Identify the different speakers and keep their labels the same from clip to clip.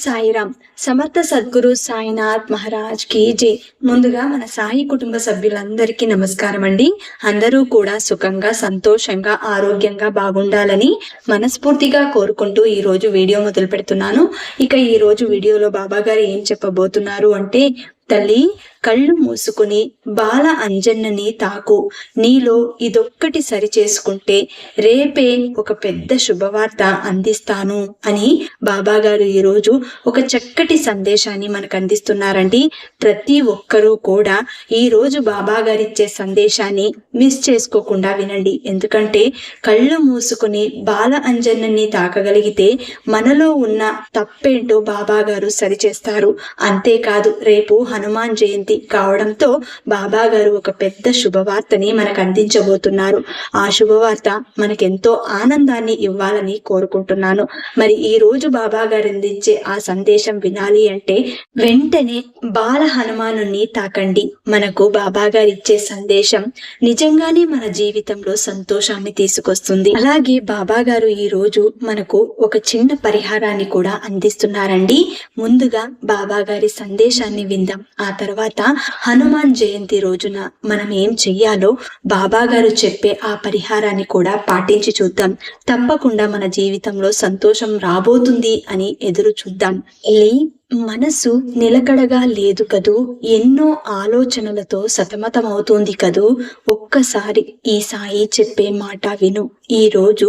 Speaker 1: సాయిరామ్. సమర్థ సద్గురు సాయినాథ్ మహారాజ్ కి జై. ముందుగా మన సాయి కుటుంబ సభ్యులందరికీ నమస్కారం అండి. అందరూ కూడా సుఖంగా, సంతోషంగా, ఆరోగ్యంగా బాగుండాలని మనస్ఫూర్తిగా కోరుకుంటూ ఈ రోజు వీడియో మొదలు పెడుతున్నాను. ఇక ఈ రోజు వీడియోలో బాబా గారు ఏం చెప్పబోతున్నారు అంటే, తల్లి కళ్ళు మూసుకుని బాల అంజన్నని తాకు. నీలో ఇదొక్కటి సరి చేసుకుంటే రేపే ఒక పెద్ద శుభవార్త అందిస్తాను అని బాబా గారు ఈరోజు ఒక చక్కటి సందేశాన్ని మనకు అందిస్తున్నారండి. ప్రతి ఒక్కరూ కూడా ఈ రోజు బాబా గారు ఇచ్చే సందేశాన్ని మిస్ చేసుకోకుండా వినండి. ఎందుకంటే కళ్ళు మూసుకుని బాల అంజన్నని తాకగలిగితే మనలో ఉన్న తప్పేంటో బాబా గారు సరిచేస్తారు. అంతేకాదు, రేపు హనుమాన్ జయంతి కావడంతో బాబా గారు ఒక పెద్ద శుభవార్తని మనకు అందించబోతున్నారు. ఆ శుభవార్త మనకెంతో ఆనందాన్ని ఇవ్వాలని కోరుకుంటున్నాను. మరి ఈ రోజు బాబా గారు అందించే ఆ సందేశం వినాలి అంటే వెంటనే బాల హనుమానుని తాకండి. మనకు బాబా గారు ఇచ్చే సందేశం నిజంగానే మన జీవితంలో సంతోషాన్ని తీసుకొస్తుంది. అలాగే బాబా గారు ఈ రోజు మనకు ఒక చిన్న పరిహారాన్ని కూడా అందిస్తున్నారండి. ముందుగా బాబా గారి సందేశాన్ని విందాం. ఆ తర్వాత హనుమాన్ జయంతి రోజున మనం ఏం చెయ్యాలో బాబా గారు చెప్పే ఆ పరిహారాన్ని కూడా పాటించి చూద్దాం. తప్పకుండా మన జీవితంలో సంతోషం రాబోతుంది అని ఎదురు చూద్దాం. మనసు నిలకడగా లేదు కదూ, ఎన్నో ఆలోచనలతో సతమతమవుతుంది కదూ. ఒక్కసారి ఈ సాయి చెప్పే మాట విను. ఈ రోజు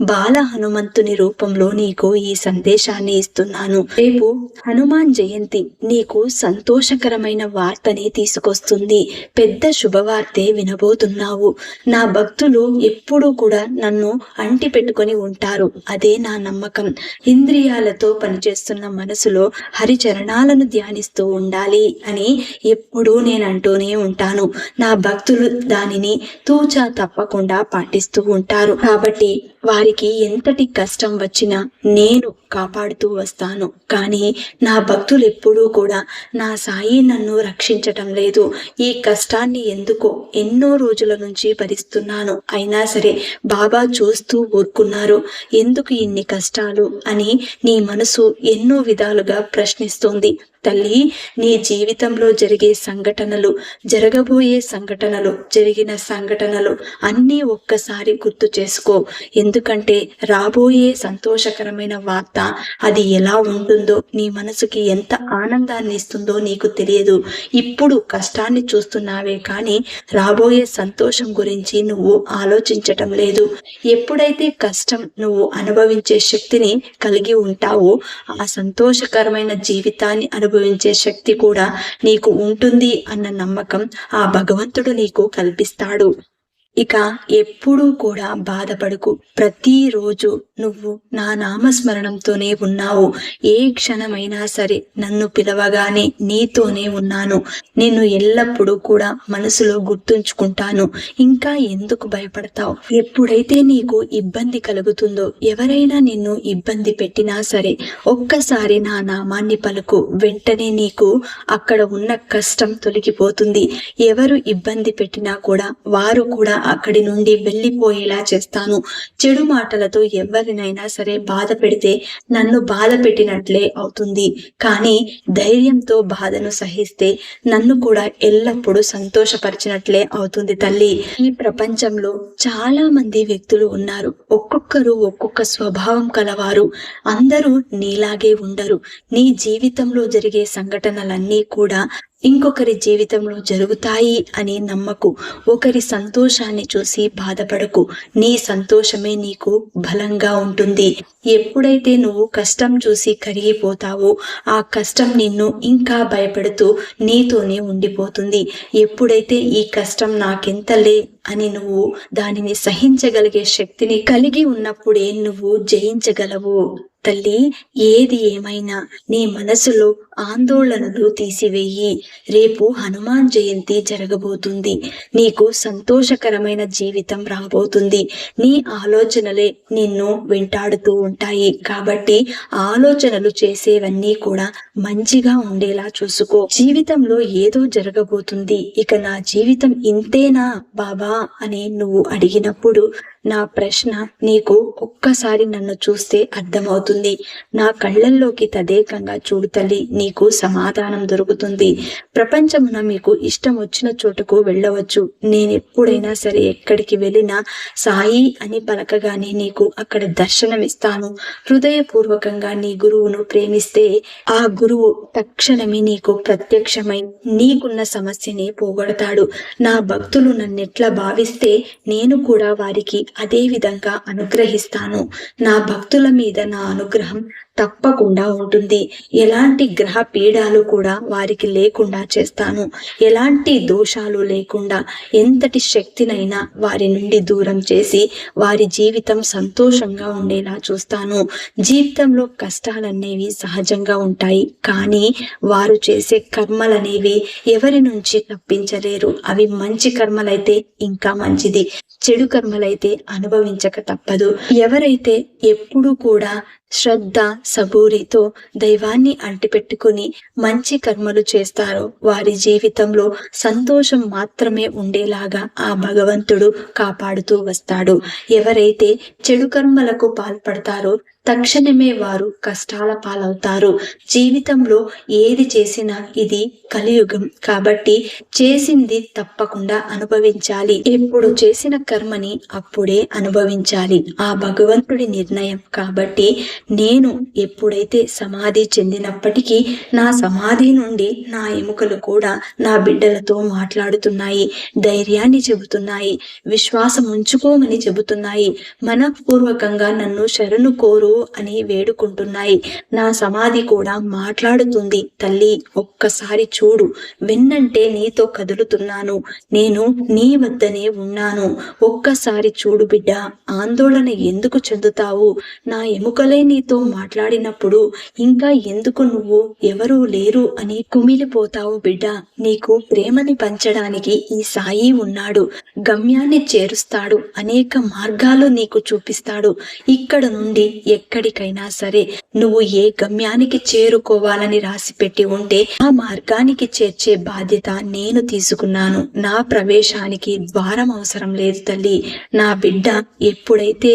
Speaker 1: బాల హనుమంతుని రూపంలో నీకు ఈ సందేశాన్ని ఇస్తున్నాను. రేపు హనుమాన్ జయంతి నీకు సంతోషకరమైన వార్తని తీసుకొస్తుంది. పెద్ద శుభవార్తే వినబోతున్నావు. నా భక్తులు ఎప్పుడూ కూడా నన్ను అంటి పెట్టుకొని ఉంటారు. అదే నా నమ్మకం. ఇంద్రియాలతో పనిచేస్తున్న మనసులో హరిచరణాలను ధ్యానిస్తూ ఉండాలి అని ఎప్పుడూ నేను అంటూనే ఉంటాను. నా భక్తులు దానిని తూచా తప్పకుండా పాటిస్తూ ఉంటారు. కాబట్టి వారికి ఎంతటి కష్టం వచ్చినా నేను కాపాడుతూ వస్తాను. కానీ నా భక్తులు ఎప్పుడూ కూడా నా సాయి నన్ను రక్షించటం లేదు. ఈ కష్టాన్ని ఎందుకో ఎన్నో రోజుల నుంచి భరిస్తున్నాను, అయినా సరే బాబా చూస్తూ ఊరుకున్నారు. ఎందుకు ఇన్ని కష్టాలు అని నీ మనసు ఎన్నో విధాలుగా ప్రశ్నిస్తోంది. తల్లి, నీ జీవితంలో జరిగే సంఘటనలు, జరగబోయే సంఘటనలు, జరిగిన సంఘటనలు అన్నీ ఒక్కసారి గుర్తు చేసుకో. ఎందుకంటే రాబోయే సంతోషకరమైన వార్త అది ఎలా ఉంటుందో, నీ మనసుకి ఎంత ఆనందాన్ని ఇస్తుందో నీకు తెలియదు. ఇప్పుడు కష్టాన్ని చూస్తున్నావే కానీ రాబోయే సంతోషం గురించి నువ్వు ఆలోచించటం లేదు. ఎప్పుడైతే కష్టం నువ్వు అనుభవించే శక్తిని కలిగి ఉంటావో ఆ సంతోషకరమైన జీవితాన్ని అనుభవించే శక్తి కూడా నీకు ఉంటుంది అన్న నమ్మకం ఆ భగవంతుడు నీకు కల్పిస్తాడు. ఇక ఎప్పుడూ కూడా బాధపడకు. ప్రతిరోజు నువ్వు నా నామస్మరణంతోనే ఉన్నావు. ఏ క్షణమైనా సరే నన్ను పిలవగానే నీతోనే ఉన్నాను. నిన్ను ఎల్లప్పుడూ కూడా మనసులో గుర్తుంచుకుంటాను. ఇంకా ఎందుకు భయపడతావు? ఎప్పుడైతే నీకు ఇబ్బంది కలుగుతుందో, ఎవరైనా నిన్ను ఇబ్బంది పెట్టినా సరే ఒక్కసారి నా నామాన్ని పలుకు. వెంటనే నీకు అక్కడ ఉన్న కష్టం తొలగిపోతుంది. ఎవరు ఇబ్బంది పెట్టినా కూడా వారు కూడా అక్కడి నుండి వెళ్ళిపోయేలా చేస్తాను. చెడు మాటలతో ఎవరినైనా సరే బాధ పెడితే నన్ను బాధ పెట్టినట్లే అవుతుంది. కానీ ధైర్యంతో బాధను సహిస్తే నన్ను కూడా ఎల్లప్పుడూ సంతోషపరిచినట్లే అవుతుంది. తల్లి, ఈ ప్రపంచంలో చాలా మంది వ్యక్తులు ఉన్నారు. ఒక్కొక్కరు ఒక్కొక్క స్వభావం కలవారు. అందరూ నీలాగే ఉండరు. నీ జీవితంలో జరిగే సంఘటనలన్నీ కూడా ఇంకొకరి జీవితంలో జరుగుతాయి అని నమ్మకు. ఒకరి సంతోషాన్ని చూసి బాధపడకు. నీ సంతోషమే నీకు బలంగా ఉంటుంది. ఎప్పుడైతే నువ్వు కష్టం చూసి కరిగిపోతావో ఆ కష్టం నిన్ను ఇంకా భయపెడుతూ నీతోనే ఉండిపోతుంది. ఎప్పుడైతే ఈ కష్టం నాకెంతలే అని నువ్వు దానిని సహించగలిగే శక్తిని కలిగి ఉన్నప్పుడే నువ్వు జయించగలవు. తల్లి, ఏది ఏమైనా నీ మనసులో ఆందోళనలు తీసివేయి. రేపు హనుమాన్ జయంతి జరగబోతుంది. నీకు సంతోషకరమైన జీవితం రాబోతుంది. నీ ఆలోచనలే నిన్ను వెంటాడుతూ ఉంటాయి. కాబట్టి ఆలోచనలు చేసేవన్నీ కూడా మంచిగా ఉండేలా చూసుకో. జీవితంలో ఏదో జరగబోతుంది, ఇక నా జీవితం ఇంతేనా బాబా అని నువ్వు అడిగినప్పుడు నా ప్రశ్న నీకు ఒక్కసారి నన్ను చూస్తే అర్థమవుతుంది. ఉంటుంది. నా కళ్ళల్లోకి తదేకంగా చూడు తల్లి, నీకు సమాధానం దొరుకుతుంది. ప్రపంచమున మీకు ఇష్టం వచ్చిన చోటుకు వెళ్ళవచ్చు. నేనెప్పుడైనా సరే ఎక్కడికి వెళ్ళినా సాయి అని పలకగానే నీకు అక్కడ దర్శనమిస్తాను. హృదయపూర్వకంగా నీ గురువును ప్రేమిస్తే ఆ గురువు తక్షణమే నీకు ప్రత్యక్షమై నీకున్న సమస్యని పోగొడతాడు. నా భక్తులు నన్నెట్లా భావిస్తే నేను కూడా వారికి అదే విధంగా అనుగ్రహిస్తాను. నా భక్తుల మీద నా అనుగ్రహం తప్పకుండా ఉంటుంది. ఎలాంటి గ్రహ పీడాలు కూడా వారికి లేకుండా చేస్తాను. ఎలాంటి దోషాలు లేకుండా ఎంతటి శక్తినైనా వారి నుండి దూరం చేసి వారి జీవితం సంతోషంగా ఉండేలా చూస్తాను. జీవితంలో కష్టాలనేవి సహజంగా ఉంటాయి, కానీ వారు చేసే కర్మలనేవి ఎవరి నుంచి తప్పించలేరు. అవి మంచి కర్మలైతే ఇంకా మంచిది, చెడు కర్మలైతే అనుభవించక తప్పదు. ఎవరైతే ఎప్పుడు కూడా శ్రద్ధ సబూరితో దైవాన్ని అంటిపెట్టుకుని మంచి కర్మలు చేస్తారో వారి జీవితంలో సంతోషం మాత్రమే ఉండేలాగా ఆ భగవంతుడు కాపాడుతూ వస్తాడు. ఎవరైతే చెడు కర్మలకు పాల్పడతారో తక్షణమే వారు కష్టాల పాలవుతారు. జీవితంలో ఏది చేసినా ఇది కలియుగం కాబట్టి చేసింది తప్పకుండా అనుభవించాలి. ఎప్పుడు చేసిన కర్మని అప్పుడే అనుభవించాలి. ఆ భగవంతుడి నిర్ణయం కాబట్టి నేను ఎప్పుడైతే సమాధి చెందినప్పటికీ నా సమాధి నుండి నా ఎముకలు కూడా నా బిడ్డలతో మాట్లాడుతున్నాయి, ధైర్యాన్ని చెబుతున్నాయి, విశ్వాసం ఉంచుకోమని చెబుతున్నాయి, మనపూర్వకంగా నన్ను శరణు కోరు అని వేడుకుంటున్నాయి. నా సమాధి కూడా మాట్లాడుతుంది. తల్లి, ఒక్కసారి చూడు, విన్నంటే నీతో కదులుతున్నాను, నేను నీ వద్దనే ఉన్నాను. ఒక్కసారి చూడు బిడ్డ, ఆందోళన ఎందుకు చెందుతావు? నా ఎముకలే నీతో మాట్లాడినప్పుడు ఇంకా ఎందుకు నువ్వు ఎవరూ లేరు అని కుమిలిపోతావు బిడ్డ? నీకు ప్రేమని పంచడానికి ఈ సాయి ఉన్నాడు. గమ్యాన్ని చేరుస్తాడు, అనేక మార్గాలు నీకు చూపిస్తాడు. ఇక్కడ నుండి ఎక్కడికైనా సరే నువ్వు ఏ గమ్యానికి చేరుకోవాలని రాసి పెట్టి ఉంటే ఆ మార్గానికి చేర్చే బాధ్యత నేను తీసుకున్నాను. నా ప్రవేశానికి ద్వారం అవసరం లేదు తల్లి. నా బిడ్డ ఎప్పుడైతే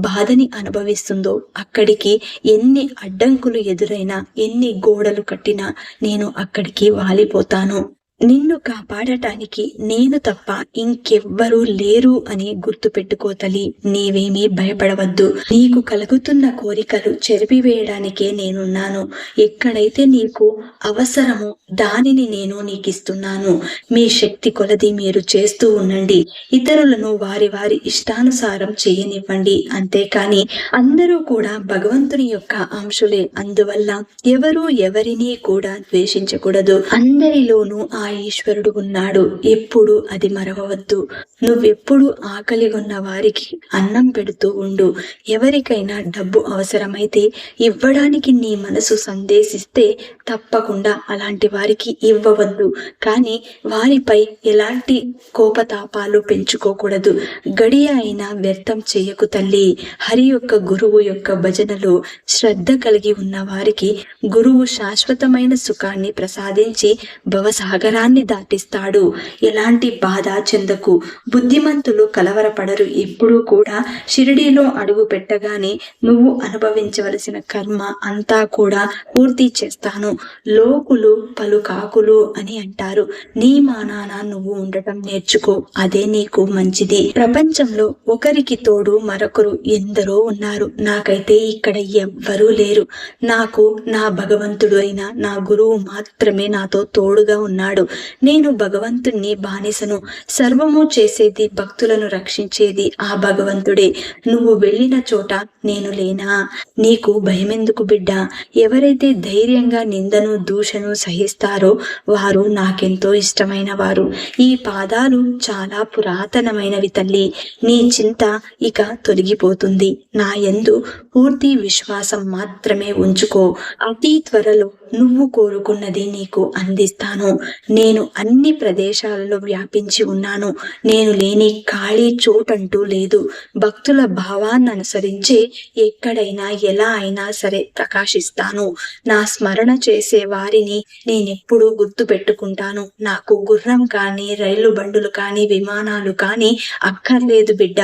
Speaker 1: బాధని అనుభవిస్తుందో అక్కడికి ఎన్ని అడ్డంకులు ఎదురైనా, ఎన్ని గోడలు కట్టినా నేను అక్కడికి వాలిపోతాను. నిన్ను కాపాడటానికి నేను తప్ప ఇంకెవ్వరూ లేరు అని గుర్తు పెట్టుకో తల్లి. నీవేమీ భయపడవద్దు. నీకు కలుగుతున్న కోరికలు చెరిపివేయడానికే నేనున్నాను. ఎక్కడైతే నీకు అవసరమో దానిని నేను నీకిస్తున్నాను. మీ శక్తి కొలది మీరు చేస్తూ ఉండండి. ఇతరులను వారి వారి ఇష్టానుసారం చేయనివ్వండి. అంతేకాని అందరూ కూడా భగవంతుని యొక్క అంశులే. అందువల్ల ఎవరు ఎవరిని కూడా ద్వేషించకూడదు. అందరిలోనూ ఆ ఈశ్వరుడు ఉన్నాడు. ఎప్పుడు అది మరవవద్దు. నువ్వెప్పుడు ఆకలి ఉన్న వారికి అన్నం పెడుతూ ఉండు. ఎవరికైనా డబ్బు అవసరమైతే ఇవ్వడానికి నీ మనసు సందేశిస్తే తప్పకుండా అలాంటి వారికి ఇవ్వవద్దు. కానీ వారిపై ఎలాంటి కోపతాపాలు పెంచుకోకూడదు. గడియ అయినా వ్యర్థం చెయ్యకు తల్లి. హరి యొక్క గురువు యొక్క భజనలో శ్రద్ధ కలిగి ఉన్న వారికి గురువు శాశ్వతమైన సుఖాన్ని ప్రసాదించి భవసాగరాన్ని దాటిస్తాడు. ఎలాంటి బాధ చెందకు. బుద్ధిమంతులు కలవరపడరు. ఎప్పుడూ కూడా షిరిడీలో అడుగు పెట్టగానే నువ్వు అనుభవించవలసిన కర్మ అంతా కూడా పూర్తి చేస్తాను. లోకులు పలు కాకులు అని అంటారు. నీ మానాన నువ్వు ఉండటం నేర్చుకో, అదే నీకు మంచిది. ప్రపంచంలో ఒకరికి తోడు మరొకరు ఎందరో ఉన్నారు. నాకైతే ఇక్కడ ఎవ్వరూ లేరు. నాకు నా భగవంతుడు అయిన నా గురువు మాత్రమే నాతో తోడుగా ఉన్నాడు. నేను భగవంతుణ్ణి బానిసను. సర్వము చేసేది, భక్తులను రక్షించేది ఆ భగవంతుడే. నువ్వు వెళ్ళిన చోట నేను లేనా? నీకు భయమెందుకు బిడ్డ? ఎవరైతే ధైర్యంగా నిందను దూషను సహిస్తారో వారు నాకెంతో ఇష్టమైన వారు. ఈ పాదాలు చాలా పురాతనమైనవి తల్లి. నీ చింత ఇక తొలగిపోతుంది. నా యందు పూర్తి విశ్వాసం మాత్రమే ఉంచుకో. అతి త్వరలో నువ్వు కోరుకున్నది నీకు అందిస్తాను. నేను అన్ని ప్రదేశాలలో వ్యాపించి ఉన్నాను. నేను లేని ఖాళీ చోటంటూ లేదు. భక్తుల భావాన్ని అనుసరించి ఎక్కడైనా ఎలా అయినా సరే ప్రకాశిస్తాను. నా స్మరణ చేసే వారిని నేనెప్పుడూ గుర్తు పెట్టుకుంటాను. నాకు గుర్రం కానీ, రైలు బండులు కానీ, విమానాలు కానీ అక్కర్లేదు బిడ్డ.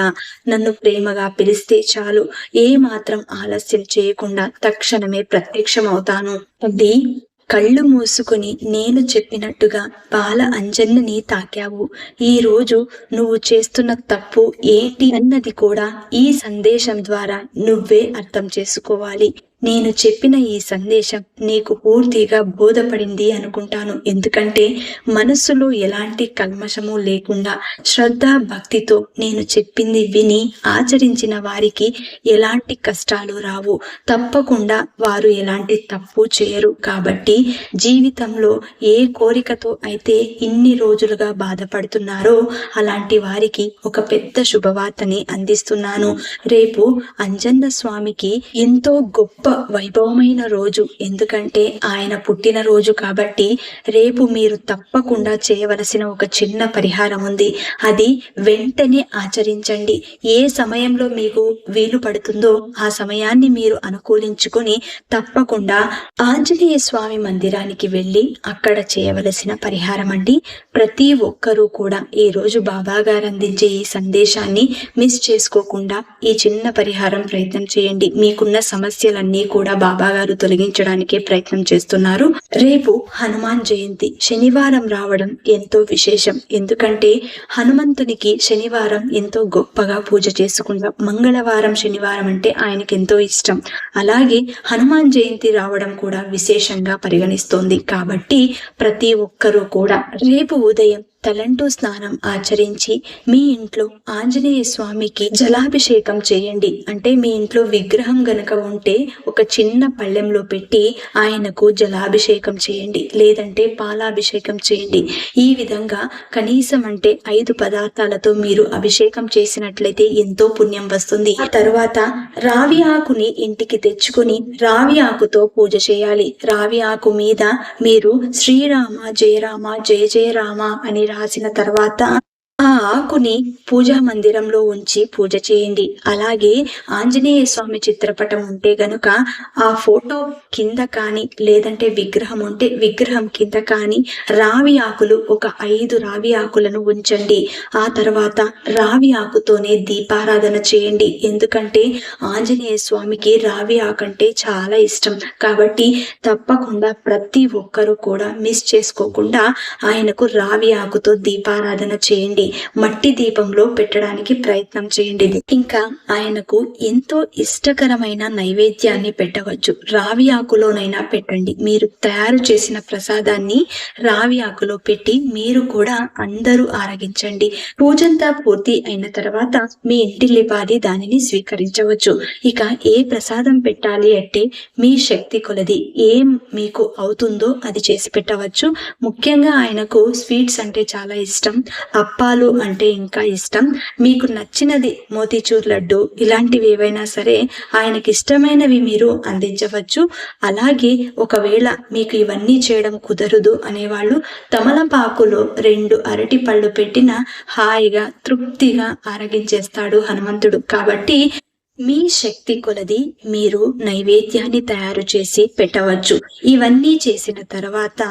Speaker 1: నన్ను ప్రేమగా పిలిస్తే చాలు. ఏ మాత్రం ఏమాత్రం ఆలస్యం చేయకుండా తక్షణమే ప్రత్యక్షమవుతాను. అది కళ్ళు మూసుకుని నేను చెప్పినట్టుగా బాల అంజన్నని తాకావు. ఈ రోజు నువ్వు చేస్తున్న తప్పు ఏంటి అన్నది కూడా ఈ సందేశం ద్వారా నువ్వే అర్థం చేసుకోవాలి. నేను చెప్పిన ఈ సందేశం నీకు పూర్తిగా బోధపడింది అనుకుంటాను. ఎందుకంటే మనస్సులో ఎలాంటి కల్మషము లేకుండా శ్రద్ధ భక్తితో నేను చెప్పింది విని ఆచరించిన వారికి ఎలాంటి కష్టాలు రావు. తప్పకుండా వారు ఎలాంటి తప్పు చేయరు. కాబట్టి జీవితంలో ఏ కోరికతో అయితే ఇన్ని రోజులుగా బాధపడుతున్నారో అలాంటి వారికి ఒక పెద్ద శుభవార్తని అందిస్తున్నాను. రేపు అంజన్న స్వామికి ఎంతో గొప్ప వైభవమైన రోజు. ఎందుకంటే ఆయన పుట్టిన రోజు కాబట్టి రేపు మీరు తప్పకుండా చేయవలసిన ఒక చిన్న పరిహారం ఉంది. అది వెంటనే ఆచరించండి. ఏ సమయంలో మీకు వీలు పడుతుందో ఆ సమయాన్ని మీరు అనుకూలించుకొని తప్పకుండా ఆంజనేయ స్వామి మందిరానికి వెళ్ళి అక్కడ చేయవలసిన పరిహారం అండి. ప్రతి ఒక్కరూ కూడా ఈ రోజు బాబా గారు అందించే ఈ సందేశాన్ని మిస్ చేసుకోకుండా ఈ చిన్న పరిహారం ప్రయత్నం చేయండి. మీకున్న సమస్యలన్నీ కూడా బాబా గారు తొలగించడానికి ప్రయత్నం చేస్తున్నారు. రేపు హనుమాన్ జయంతి శనివారం రావడం ఎంతో విశేషం. ఎందుకంటే హనుమంతునికి శనివారం ఎంతో గొప్పగా పూజ చేసుకుంటాం. మంగళవారం శనివారం అంటే ఆయనకి ఎంతో ఇష్టం. అలాగే హనుమాన్ జయంతి రావడం కూడా విశేషంగా పరిగణిస్తోంది. కాబట్టి ప్రతి ఒక్కరూ కూడా రేపు ఉదయం తలంటూ స్నానం ఆచరించి మీ ఇంట్లో ఆంజనేయ స్వామికి జలాభిషేకం చేయండి. అంటే మీ ఇంట్లో విగ్రహం గనక ఉంటే ఒక చిన్న పళ్ళెంలో పెట్టి ఆయనకు జలాభిషేకం చేయండి, లేదంటే పాలాభిషేకం చేయండి. ఈ విధంగా కనీసం అంటే 5 పదార్థాలతో మీరు అభిషేకం చేసినట్లయితే ఎంతో పుణ్యం వస్తుంది. ఆ తర్వాత రావి ఆకుని ఇంటికి తెచ్చుకుని రావి ఆకుతో పూజ చేయాలి. రావి ఆకు మీద మీరు శ్రీరామ జయ రామ జయ జయ రామ అని రాసిన తర్వాత ఆ ఆకుని పూజా మందిరంలో ఉంచి పూజ చేయండి. అలాగే ఆంజనేయ స్వామి చిత్రపటం ఉంటే గనుక ఆ ఫోటో కింద కానీ లేదంటే విగ్రహం ఉంటే విగ్రహం కింద కానీ రావి ఆకులు ఒక 5 రావి ఆకులను ఉంచండి. ఆ తర్వాత రావి ఆకుతోనే దీపారాధన చేయండి. ఎందుకంటే ఆంజనేయ స్వామికి రావి ఆకు అంటే చాలా ఇష్టం. కాబట్టి తప్పకుండా ప్రతి ఒక్కరూ కూడా మిస్ చేసుకోకుండా ఆయనకు రావి ఆకుతో దీపారాధన చేయండి. మట్టి దీపంలో పెట్టడానికి ప్రయత్నం చేయండి. ఇంకా ఆయనకు ఎంతో ఇష్టకరమైన నైవేద్యాన్ని పెట్టవచ్చు. రావి ఆకులోనైనా పెట్టండి. మీరు తయారు చేసిన ప్రసాదాన్ని రావి ఆకులో పెట్టి మీరు కూడా అందరూ ఆరగించండి. పూజంతా పూర్తి అయిన తర్వాత మీ ఇంటిల్లిపాది దానిని స్వీకరించవచ్చు. ఇక ఏ ప్రసాదం పెట్టాలి అంటే మీ శక్తి కొలది ఏం మీకు అవుతుందో అది చేసి పెట్టవచ్చు. ముఖ్యంగా ఆయనకు స్వీట్స్ అంటే చాలా ఇష్టం. అప్పాలు అంటే ఇంకా ఇష్టం. మీకు నచ్చినది మోతీచూర్ లడ్డు ఇలాంటివి ఏవైనా సరే ఆయనకి ఇష్టమైనవి మీరు అందించవచ్చు. అలాగే ఒకవేళ మీకు ఇవన్నీ చేయడం కుదరదు అనేవాళ్ళు తమలపాకులో 2 అరటి పళ్ళు పెట్టిన హాయిగా తృప్తిగా ఆరగించేస్తాడు హనుమంతుడు. కాబట్టి మీ శక్తి కొలది మీరు నైవేద్యాన్ని తయారు చేసి పెట్టవచ్చు. ఇవన్నీ చేసిన తర్వాత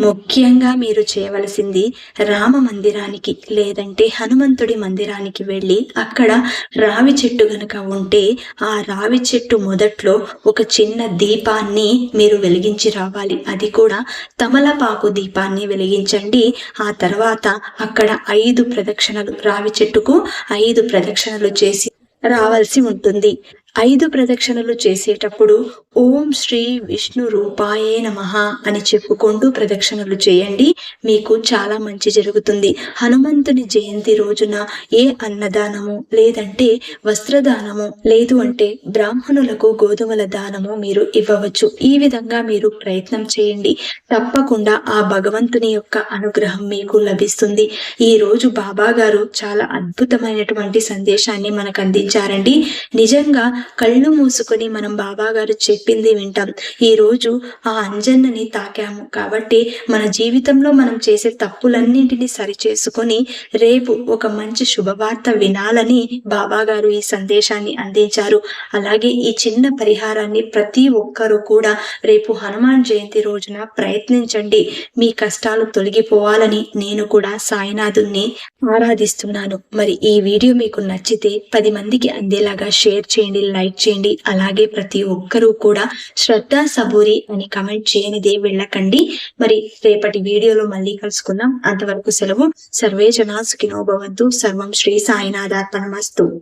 Speaker 1: ముఖ్యంగా మీరు చేయవలసింది రామ మందిరానికి లేదంటే హనుమంతుడి మందిరానికి వెళ్ళి అక్కడ రావి చెట్టు గనక ఉంటే ఆ రావి చెట్టు మొదట్లో ఒక చిన్న దీపాన్ని మీరు వెలిగించి రావాలి. అది కూడా తమలపాకు దీపాన్ని వెలిగించండి. ఆ తర్వాత అక్కడ 5 ప్రదక్షిణలు రావి చెట్టుకు 5 ప్రదక్షిణలు చేసి రావాల్సి ఉంటుంది. 5 ప్రదక్షిణలు చేసేటప్పుడు ఓం శ్రీ విష్ణు రూపాయే నమః అని చెప్పుకుంటూ ప్రదక్షిణలు చేయండి. మీకు చాలా మంచి జరుగుతుంది. హనుమంతుని జయంతి రోజున ఏ అన్నదానము లేదంటే వస్త్రదానము లేదు అంటే బ్రాహ్మణులకు గోధుమల దానము మీరు ఇవ్వవచ్చు. ఈ విధంగా మీరు ప్రయత్నం చేయండి. తప్పకుండా ఆ భగవంతుని యొక్క అనుగ్రహం మీకు లభిస్తుంది. ఈ రోజు బాబా గారు చాలా అద్భుతమైనటువంటి సందేశాన్ని మనకు అందించారండి. నిజంగా కళ్ళు మూసుకొని మనం బాబా గారు చెప్పింది వింటాం. ఈ రోజు ఆ అంజన్నని తాకాము కాబట్టి మన జీవితంలో మనం చేసే తప్పులన్నింటినీ సరిచేసుకొని రేపు ఒక మంచి శుభవార్త వినాలని బాబా గారు ఈ సందేశాన్ని అందించారు. అలాగే ఈ చిన్న పరిహారాన్ని ప్రతి ఒక్కరూ కూడా రేపు హనుమాన్ జయంతి రోజున ప్రయత్నించండి. మీ కష్టాలు తొలగిపోవాలని నేను కూడా సాయినాథుని ఆరాధిస్తున్నాను. మరి ఈ వీడియో మీకు నచ్చితే 10 మందికి అందేలాగా షేర్ చేయండి, లైక్ చేయండి. అలాగే ప్రతి ఒక్కరూ కూడా శ్రద్ధ సబూరి అని కమెంట్ చేయనిదే వెళ్ళకండి. మరి రేపటి వీడియోలో మళ్ళీ కలుసుకుందాం. అంతవరకు సెలవు. సర్వే జనా సుఖినో భవంతు. సర్వం శ్రీ సాయినాథార్పణమస్తు.